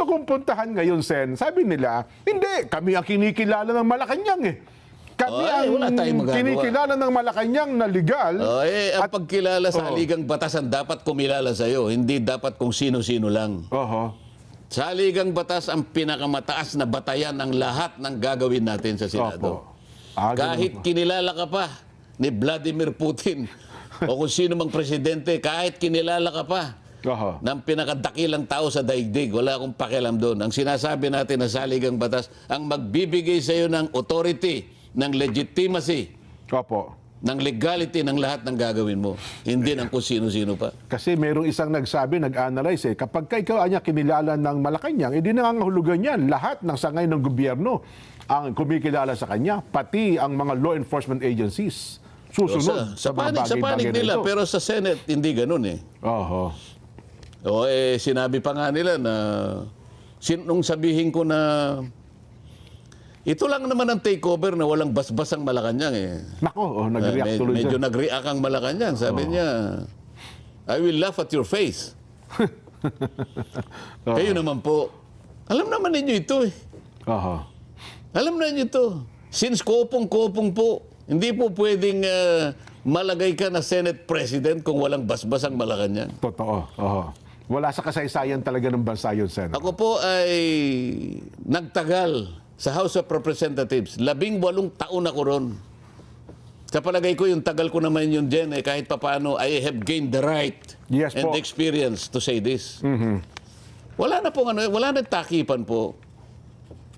gusto kong puntahan ngayon, Sen, sabi nila, hindi, kami ang kinikilala ng Malacanang eh. Kami wala tayong ang magagawa. kinikilala ng Malacanang na legal. Ang pagkilala sa haligang batasan dapat kumilala sa'yo, hindi dapat kung sino-sino lang. Oho. Sa haligang batas, ang pinakamataas na batayan ng lahat ng gagawin natin sa Senado. Kahit kinilala ka pa ni Vladimir Putin o kung sino mang presidente, kahit kinilala ka pa ng pinakadakilang tao sa daigdig, wala akong pakialam doon. Ang sinasabi natin na saligang batas, ang magbibigay sa iyo ng authority, ng legitimacy, ng legality ng lahat ng gagawin mo. Hindi ng kung sino-sino pa. Kasi merong isang nagsabi, nag-analyze kapag ikaw anya kinilala ng Malacanang, hindi nangangahulugan yan. Lahat ng sangay ng gobyerno ang kumikilala sa kanya, pati ang mga law enforcement agencies. Susunod sa panig nila, pero sa Senate, hindi ganun eh. Sinabi pa nga nila na, nung sabihin ko na, ito lang naman ang takeover na walang basbas ang Malacanang eh. Nako, nag-react tuloy siya. Medyo nag-react ang Malacanang. Sabi niya, I will laugh at your face. Kayo naman po, alam naman ninyo ito eh. Alam na ninyo ito. Since kopong-kopong po, hindi po pwedeng malagay ka na Senate President kung walang basbas ang Malacanang. Totoo. Wala sa kasaysayan talaga ng bansa yun, Sen. Ako po ay nagtagal sa House of Representatives. 18 taon ako ron. Sa palagay ko, yung tagal ko naman yun dyan, kahit papaano, I have gained the right and the experience to say this. Wala na pong wala na takipan po.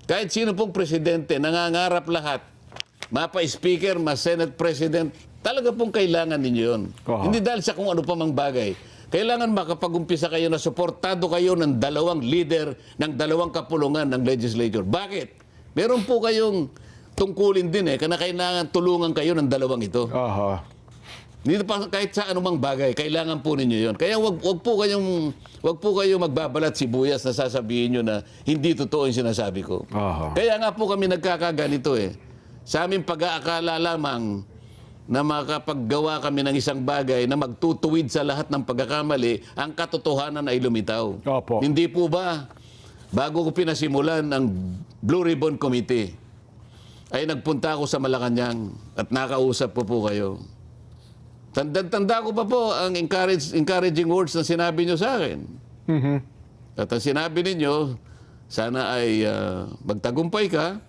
Kahit sino pong presidente, nangangarap lahat, mapa-speaker, ma-Senate President, talaga pong kailangan ninyo yun. Hindi dahil sa kung ano pa mang bagay. Kailangan makapag-umpisa kayo na suportado kayo ng dalawang leader, ng dalawang kapulungan ng legislature. Bakit? Meron po kayong tungkulin din na kailangan tulungan kayo ng dalawang ito. Dito pa kahit sa anumang bagay, kailangan po ninyo 'yon. Kaya wag po kayong magbabalat sibuyas na sasabihin niyo na hindi totoo 'yung sinasabi ko. Kaya nga po kami nagkakaganito eh. Sa aming pag-aakala lamang na makapaggawa kami ng isang bagay na magtutuwid sa lahat ng pagkakamali, ang katotohanan ay lumitaw. Hindi po ba, bago ko pinasimulan ang Blue Ribbon Committee, ay nagpunta ako sa Malacanang at nakausap po kayo. Tanda ko pa po ang encouraging words na sinabi nyo sa akin. At ang sinabi ninyo, sana ay magtagumpay ka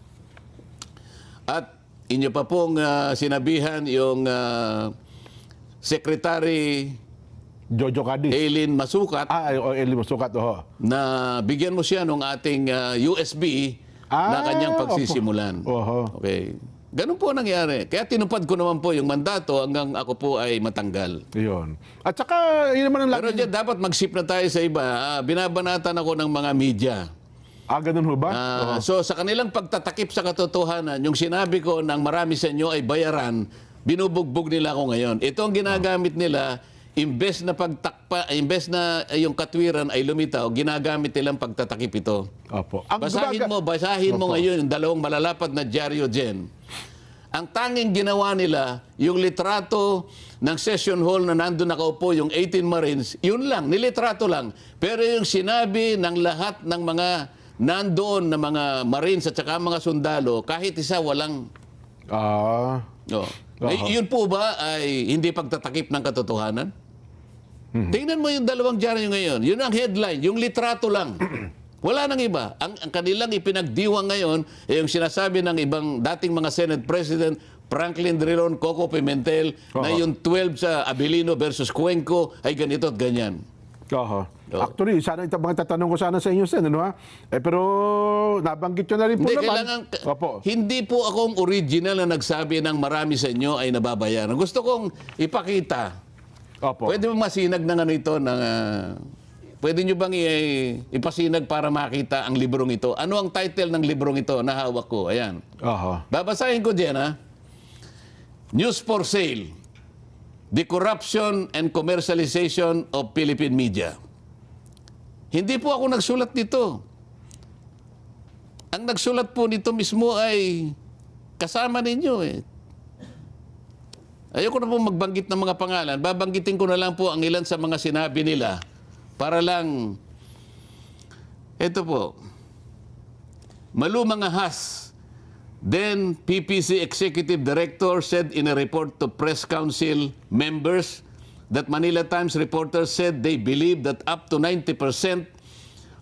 at inyo pa pong sinabihan yung Secretary Jojo Cadiz. Eileen Masukat. Eileen Masukat, na bigyan mo siya ng ating USB na kanyang pagsisimulan. Okay. Ganun po nangyari. Kaya tinupad ko naman po yung mandato hanggang ako po ay matanggal. Yun. At saka, yun naman ang Pero dyan, dapat mag-sip na tayo sa iba. Binabanatan ako ng mga media. Ganun ho ba? So sa kanilang pagtatakip sa katotohanan, yung sinabi ko ng marami sa inyo ay bayaran, binubugbog nila ako ngayon. Ito ang ginagamit nila, imbes na yung katwiran ay lumitaw, ginagamit nilang pagtatakip ito. Basahin mo ngayon yung dalawang malalapad na dyaryo dyan. Ang tanging ginawa nila, yung litrato ng session hall na nandun nakaupo, yung 18 Marines, yun lang, nilitrato lang. Pero yung sinabi ng lahat ng mga nandoon na mga Marines at saka mga sundalo, kahit isa walang... Yun po ba ay hindi pagtatakip ng katotohanan? Tingnan mo yung dalawang dyaryo ngayon. Yun ang headline, yung litrato lang. Wala nang iba. Ang kanilang ipinagdiwang ngayon ay yung sinasabi ng ibang dating mga Senate President, Franklin Drilon, Coco Pimentel, na yung 12 sa Abilino versus Cuenco ay ganito at ganyan. Actually, sana tatanong ko sana sa inyo, Sen, pero nabanggit nyo na rin po naman. Hindi po akong original na nagsabi ng marami sa inyo ay nababayaran. Gusto kong ipakita. Pwede mo masinag ng ito, pwede nyo bang ipasinag para makita ang librong ito? Ano ang title ng librong ito na hawak ko? Ayan. Babasahin ko dyan, News for Sale. The Corruption and Commercialization of Philippine Media. Hindi po ako nagsulat nito. Ang nagsulat po nito mismo ay kasama ninyo Ayoko na po magbanggit ng mga pangalan. Babanggitin ko na lang po ang ilan sa mga sinabi nila para lang Ito po. Malu Mangahas, then PPC Executive Director, said in a report to Press Council members that Manila Times reporters said they believe that up to 90%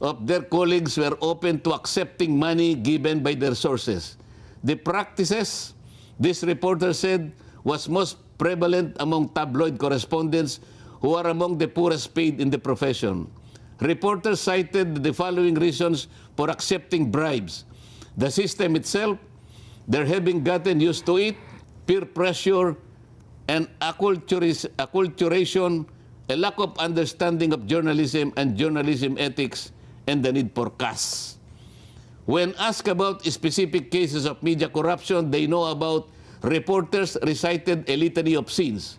of their colleagues were open to accepting money given by their sources. The practices, this reporter said, was most prevalent among tabloid correspondents who are among the poorest paid in the profession. Reporters cited the following reasons for accepting bribes: the system itself, their having gotten used to it, peer pressure, and acculturation, a lack of understanding of journalism and journalism ethics, and the need for cash. When asked about specific cases of media corruption they know about, reporters recited a litany of sins.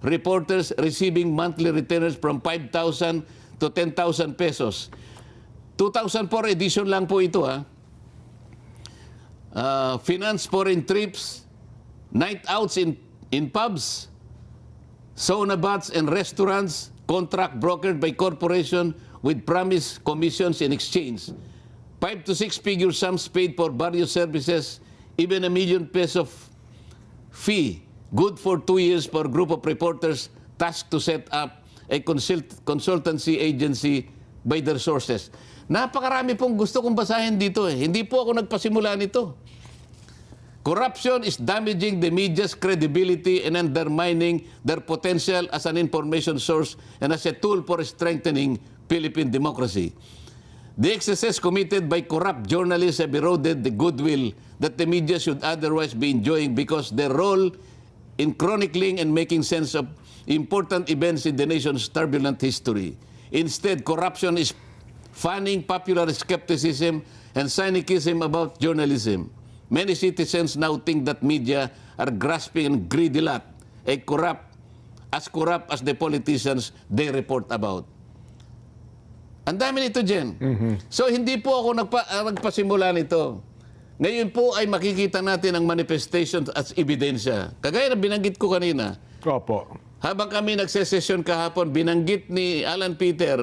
Reporters receiving monthly returns from 5,000 to 10,000 pesos. 2004 edition lang po ito, ha. Finance foreign trips, night outs in pubs, sauna baths and restaurants, contract brokered by corporation with promised commissions in exchange. 5 to 6 figure sums paid for various services, even ₱1 million fee, good for 2 years for a group of reporters tasked to set up a consultancy agency by their sources. Napakarami pong gusto kong basahin dito eh. Hindi po ako nagpasimula nito. Corruption is damaging the media's credibility and undermining their potential as an information source and as a tool for strengthening Philippine democracy. The excesses committed by corrupt journalists have eroded the goodwill that the media should otherwise be enjoying because their role in chronicling and making sense of important events in the nation's turbulent history. Instead, corruption is fanning popular skepticism and cynicism about journalism. Many citizens now think that media are grasping and greedy lot, as corrupt as the politicians they report about. Ang dami nito, Jen. So, hindi po ako nagpasimula nito. Ngayon po ay makikita natin ang manifestation as ebidensya. Kagaya na binanggit ko kanina. Opo. Habang kami nagsesesyon kahapon, binanggit ni Alan Peter,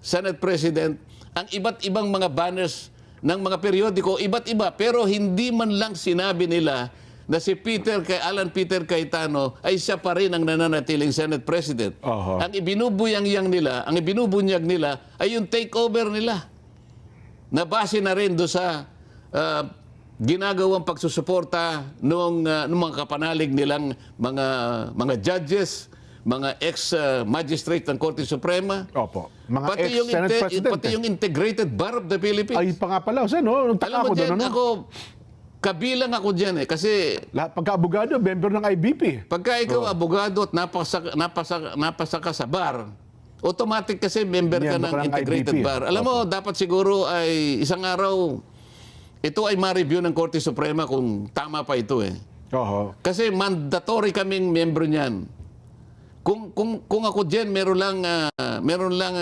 Senate President, ang iba't ibang mga banners ng mga periodiko, iba't iba. Pero hindi man lang sinabi nila na si Alan Peter Cayetano ay siya pa rin ang nananatiling Senate President. Ang ibinubunyag nila ay yung takeover nila. Na base na rin doon sa ginagawang pagsusuporta ng mga kapanalig nilang mga judges, mga ex-magistrate ng Korte Suprema. Opo. Mga ex-Senate President. Pati yung Integrated Bar of the Philippines. Ay, pa nga pala. No? Alam mo dyan, kabilang ako dyan eh. Kasi pagka-abogado, member ng IBP. pagka ikaw abogado at napasa ka sa bar, automatic kasi member ka ng Integrated IBP. Bar. Alam mo, dapat siguro ay isang araw, ito ay ma-review ng Korte Suprema kung tama pa ito eh. Kasi mandatory kaming member niyan. Kung ako dyan, meron lang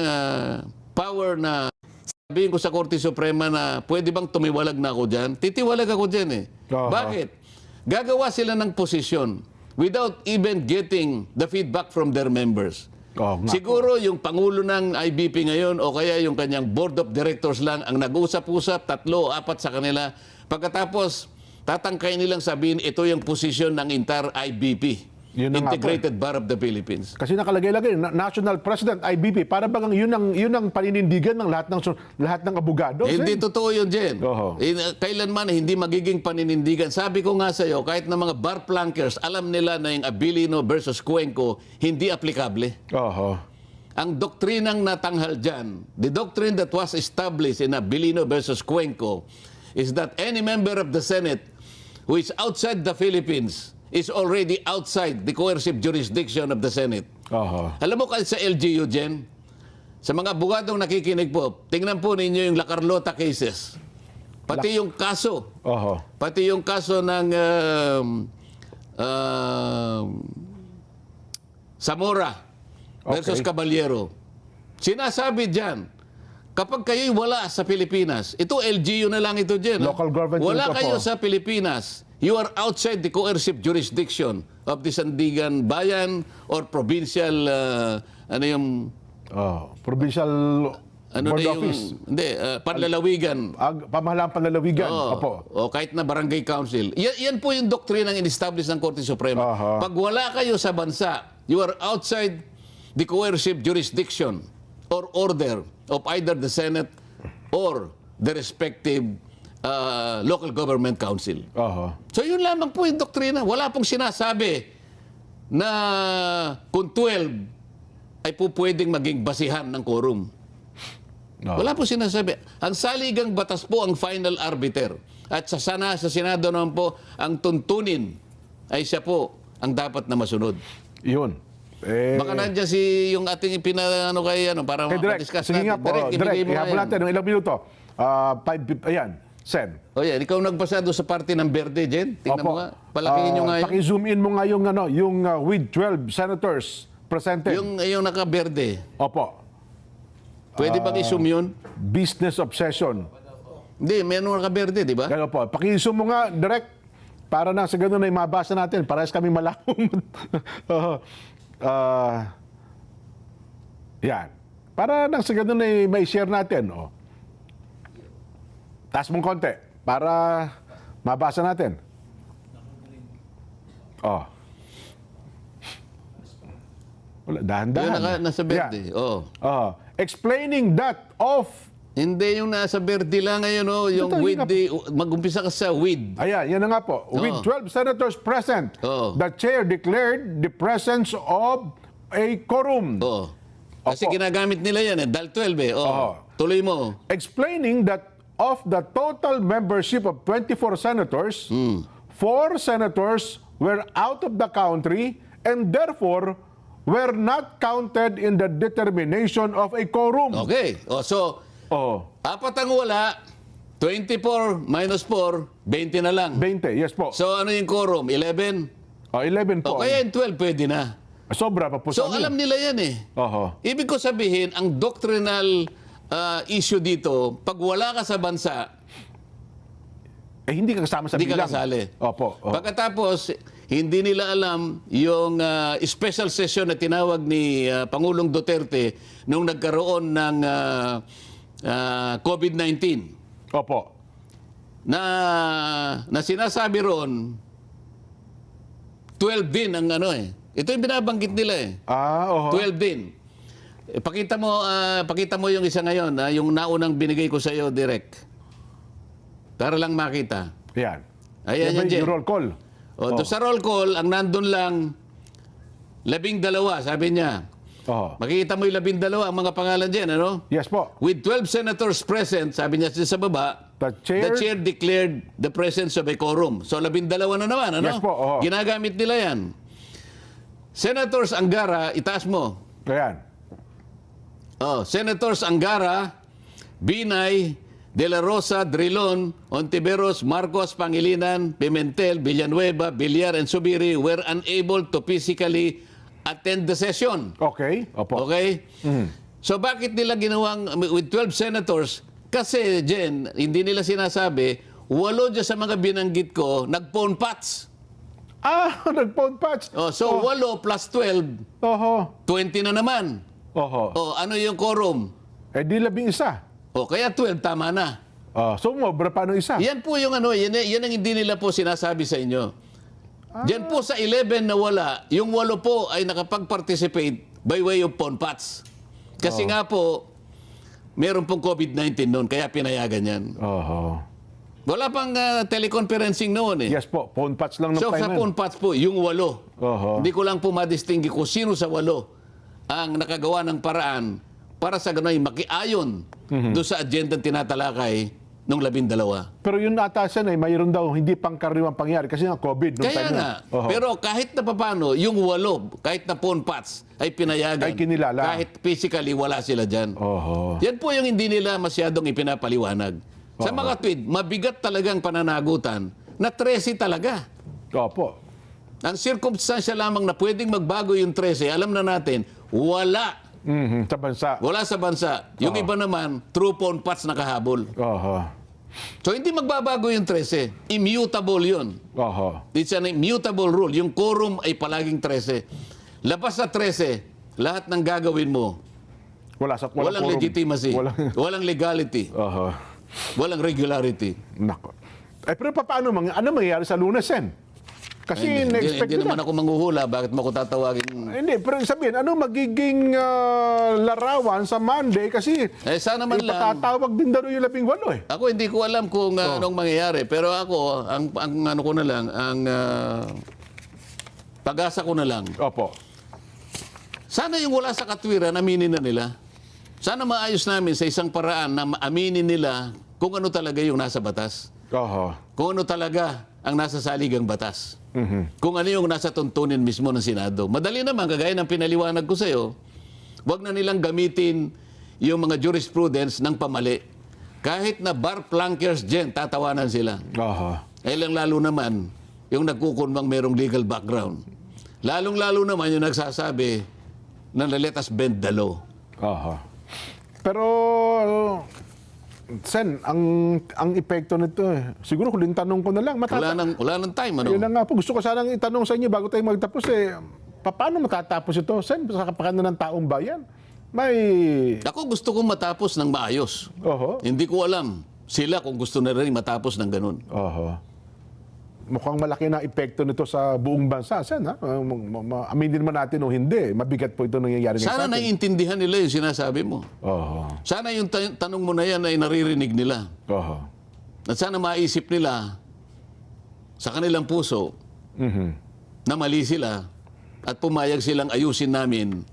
power na sabihin ko sa Korte Suprema na pwede bang tumiwalag na ako dyan, titiwalag ako dyan eh. Bakit? Gagawa sila ng posisyon without even getting the feedback from their members. Siguro yung Pangulo ng IBP ngayon o kaya yung kanyang Board of Directors lang ang nag-usap-usap, 3 o 4 sa kanila. Pagkatapos, tatangkay nilang sabihin, ito yung posisyon ng entire IBP. Integrated Bar of the Philippines. Kasi nakalagay-lagay, National President, IBP, para bang yun ang paninindigan ng lahat ng abogado? Hindi totoo yun, Jen. Kailanman hindi magiging paninindigan. Sabi ko nga sa iyo, kahit na mga bar plankers, alam nila na yung Abilino versus Cuenco, hindi aplikable. Ang doktrinang natanghal dyan, the doctrine that was established in Abilino versus Cuenco, is that any member of the Senate who is outside the Philippines is already outside the coercive jurisdiction of the Senate. Alam mo kasi sa LGU, Jen, sa mga abogadong nakikinig po, tingnan po ninyo yung La Carlota cases. Pati yung kaso. Pati yung kaso ng Zamora versus Caballero. Sinasabi dyan, kapag kayo'y wala sa Pilipinas, ito LGU na lang ito, Jen. Local government. Wala kayo sa Pilipinas, you are outside the coercive jurisdiction of the Sandigan Bayan or provincial, provincial ano Board na yung, office. hindi, panlalawigan. Pamahalaan panlalawigan. Oo. Opo. O kahit na barangay council. Yan po yung doktrina ng in-establish ng Korte Suprema. Aha. Pag wala kayo sa bansa, you are outside the coercive jurisdiction or order of either the Senate or the respective local government council. Aha. So yun lamang po yung doktrina. Wala pong sinasabi na kung 12 ay po pwedeng maging basihan ng quorum. No. Wala po sinasabi. Ang saligang batas po ang final arbiter. At sa Senado naman po, ang tuntunin ay siya po ang dapat na masunod. Yun. Baka nandiyan yung ating pinano kay para Direk, discuss sige nga natin. po. Direk, ibigay mo ihabol nga yan. natin ng ilang minuto. 5, ayan, Sen. O yan, ikaw nagbasa doon sa party ng Berde, Jen. Tingnan mo nga. Palakihin nyo nga yun. Paki-zoom in mo nga yung with 12 senators presented. Yung naka-Berde. Opo. Pwede bang i-zoom yun? Business obsession. Hindi, meron naka-Berde, di ba? Ganun po. Paki-zoom mo nga, direct, para na sa ganun ay mabasa natin. Parehas kami malawang. Yan. Para na sa ganun ay may share natin. Oh. Taas mong konti para mabasa natin. Oh. Wala, dahan-dahan. Yung nasa Berde. Yeah. Oo. Explaining that of... Hindi yung nasa Berde lang ngayon, yung Ito, with yun the... Mag-umpisa ka sa with. Ayan, yan na nga po. With 12 senators present, Oo. the chair declared the presence of a quorum. Oo. Kasi Opo. ginagamit nila yan dahil 12 Oo. Oo. Tuloy mo. Explaining that of the total membership of 24 senators, 4 senators were out of the country and therefore were not counted in the determination of a quorum. Okay. So, Oh, 4 ang wala, 24 minus 4, 20 na lang. 20, yes po. So, ano yung quorum? 11? 11 O po. kaya yung 12 pwede na. Sobra pa po So, sa alam nila yan eh. Oho. Ibig ko sabihin, ang doctrinal issue dito, pag wala ka sa bansa, Hindi ka kasama sa hindi ka bilang. kasali. Opo. Oh. Pagkatapos, hindi nila alam yung special session na tinawag ni Pangulong Duterte nung nagkaroon ng COVID-19 Opo. na sinasabi ron 12 din ang ano eh. Ito yung binabanggit nila eh. Oho. 12 din. Pakita mo yung isa ngayon, yung naunang binigay ko sa iyo direct. Para lang makita. Yan. Ayan yan, Jen. Yung roll call. Doon sa roll call, ang nandun lang 12, sabi niya. Oho. Makikita mo yung 12 ang mga pangalan dyan, ano? Yes po. With 12 senators present, sabi niya sa baba, The chair declared the presence of a quorum. So 12 na naman, ano? Yes po, oo. Ginagamit nila yan. Senators Angara, itaas mo. Ayan. Senators Angara, Binay, De La Rosa, Drilon, Ontiveros, Marcos, Pangilinan, Pimentel, Villanueva, Villar, and Subiri were unable to physically attend the session. Okay. Opo. Okay? So bakit nila ginawang with 12 senators? Kasi, Jen, hindi nila sinasabi, 8 dyan sa mga binanggit ko, nag-phone patch. Nag-phone patch. So 8 plus 12, Oho. 20 na naman. Oho. Ano yung quorum? Di 11. Kaya 12, tama na. So, mobra pa ng isa. Yan po yung yan ang hindi nila po sinasabi sa inyo. Diyan po sa 11 na wala, yung 8 po ay nakapag-participate by way of phone patch. Kasi nga po, meron pong COVID-19 noon, kaya pinayagan yan. Oho. Wala pang teleconferencing noon eh. Yes po. Phone patch lang ng So sa time phone patch po, yung 8. Oho. Hindi ko lang po madistingi kung sino sa 8 ang nakagawa ng paraan para sa gano'y makiayon doon sa agenda tinatatalakay nung 12. Pero yun ata siya ay mayroon daw hindi pangkaraniwang pangyari kasi nga COVID nung Kaya time nga, na. Oho. pero kahit na papano, yung 8, kahit na phone patch, ay pinayagan. Ay kinilala. Kahit physically, wala sila dyan. Oho. Yan po yung hindi nila masyadong ipinapaliwanag. Sa mga tweet, mabigat talagang pananagutan na 13 talaga. Opo. Ang circumstansya lamang na pwedeng magbago yung 13, alam na natin, wala. Sa bansa. Wala sa bansa. Yung iba naman, true phone patch nakahabol. Oho. So hindi magbabago yung 13. Immutable yun. Oho. It's an immutable rule. Yung quorum ay palaging 13. Labas sa 13, lahat ng gagawin mo Walang legitimacy. Walang legality. Oho. Walang regularity. Nako. Pero paano, ano mangyayari sa Lunes, Sen? Kasi na-expect Hindi naman ako manghuhula. Bakit mo ako tatawagin? Hindi, pero sabihin, ano magiging larawan sa Monday? Kasi Sana man lang. ipatatawag din daw yung 18 eh. Ako hindi ko alam kung anong mangyayari. Pero ako, ang ano ko na lang, ang pag-asa ko na lang. Opo. Sana yung wala sa katwiran, aminin na nila. Sana maayos namin sa isang paraan na aminin nila kung ano talaga yung nasa batas. Oho. Kung ano talaga ang nasa saligang batas. Kung ano yung nasa tuntunin mismo ng Senado. Madali naman, kagaya ng pinaliwanag ko sa iyo, wag na nilang gamitin yung mga jurisprudence ng pamali. Kahit na bar flankers dyan, tatawanan sila. Oho. Lalo naman, yung nagkukunwang merong legal background. Lalong-lalo naman yung nagsasabi na let us bend the law. Oho. Pero, Sen, ang epekto nito siguro huling tanong ko na lang. Wala nang time, ano? Yun na nga po. Gusto ko sanang itanong sa inyo bago tayo magtapos paano matatapos ito, Sen, sa kapakanan ng taong bayan? Ako gusto kong matapos ng maayos. Oho. Hindi ko alam sila kung gusto na rin matapos ng ganun. Oho. Mukhang malaki na epekto nito sa buong bansa, Sen, ha? Aminin man natin o hindi. Mabigat po ito nangyayari ngayon Sana sa atin. naiintindihan nila yung sinasabi mo. Oho. Sana yung tanong mo na yan ay naririnig nila. Oho. At sana maisip nila sa kanilang puso na mali sila at pumayag silang ayusin namin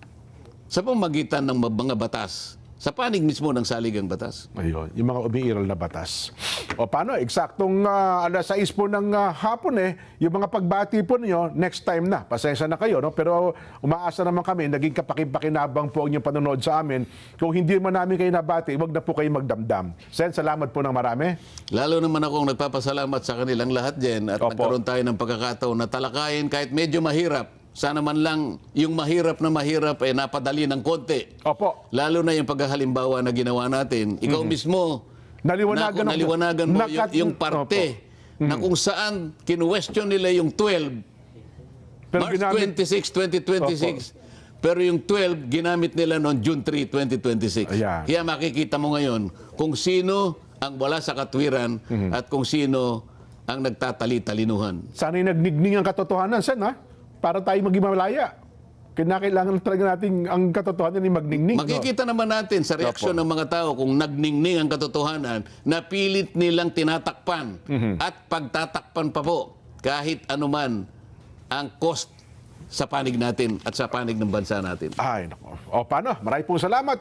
sa pamagitan ng mga batas, sa panig mismo ng saligang batas. Ayun, yung mga umiiral na batas. O paano, eksaktong alas 6 po ng hapon yung mga pagbati po niyo, next time na. Pasensya na kayo, no? Pero umaasa naman kami, naging kapakipakinabang po ang inyong panonood sa amin. Kung hindi man namin kayo nabati, wag na po kayo magdamdam. Sen, salamat po ng marami. Lalo naman akong nagpapasalamat sa kanilang lahat dyan at Opo. nagkaroon tayo ng pagkakataon na talakayin kahit medyo mahirap. Sana man lang yung mahirap na mahirap napadali ng konti. Opo. Lalo na yung paghahalimbawa na ginawa natin. Ikaw mismo, naliwanagan mo yung parte na kung saan kinuwestiyon nila yung 12, Pero March 26, 2026, pero yung 12 ginamit nila noong June 3, 2026. Ayan. Kaya makikita mo ngayon kung sino ang wala sa katwiran at kung sino ang nagtatali-talinuhan. Sana'y nagnigning ang katotohanan, Sen, ha? Para tayo maging malaya. Kinakailangan talaga natin ang katotohanan ni magningning. Makikita naman natin sa reaksyon ng mga tao kung nagningning ang katotohanan na pilit nilang tinatakpan at pagtatakpan pa po kahit anuman ang cost sa panig natin at sa panig ng bansa natin. Ay, nako. O paano? Maraming pong salamat.